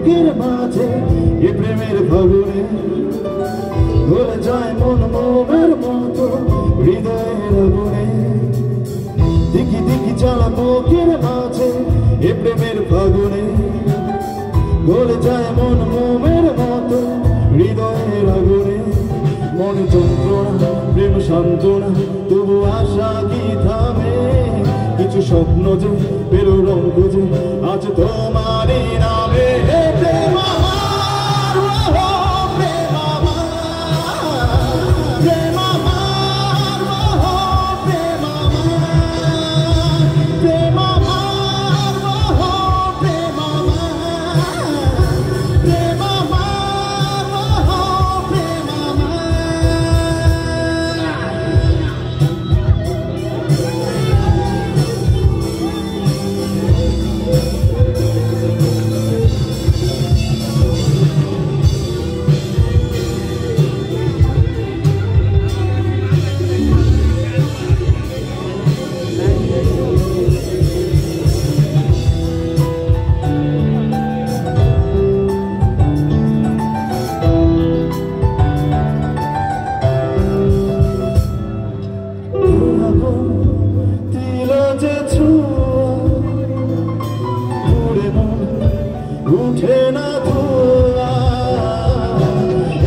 বুকের মাঝে এ প্রেমের ফাগুনে ভরে যায় মন মোমের মতো হৃদয়ের আগুনে দিকি দিকি জ্বালা বুকের মাঝে এ প্রেমের ফাগুনে ভরে যায় মন মোমের মতো হৃদয়ের আগুনে মনে যন্ত্রণা প্রেম সান্ত্বনা তবু আশা কি থামে কিছু স্বপ্ন যে পেরো রঙ খুঁজে আজ তোমারই নামে প্রেম আমার প্রেম আমার প্রেম আমার প্রেম আমার প্রেম আমার প্রেম আমার প্রেম আমার প্রেম উঠে না ধোয়া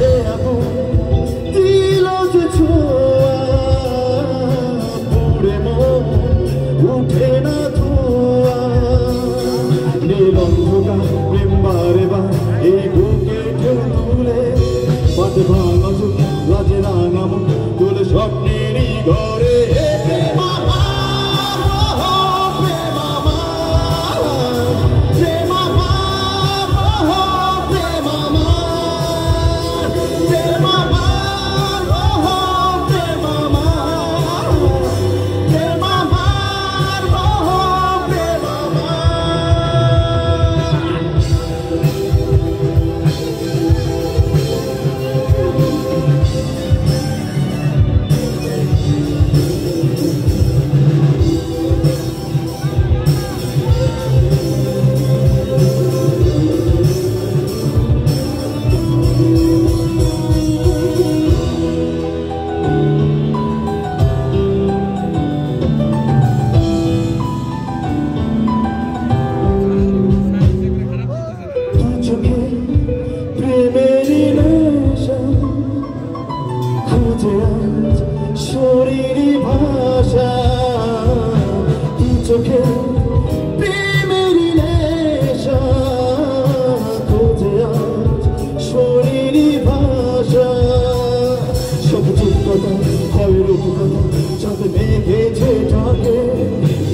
এ আগুন দিল যে ছোঁয়া পুড়ে মন উঠে না ধোয়া নীল অন্ধকার প্রেম বারে বার এই বুকে ঢেউ তুলে পাতে ভাঙা চোখ লাজে রাঙা মন তুলে স্বপ্নেরই ঘরে শরীরী ভাষা তুই চোখে প্রেমেরই নেশা খোঁজে আজ শরীরী ভাষা সবুজ কথা হয় রূপকথা যাতে মেঘেছে ঢাকে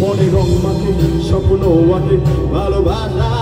মনে রং মাখে স্বপ্ন আঁকে ভালোবাসা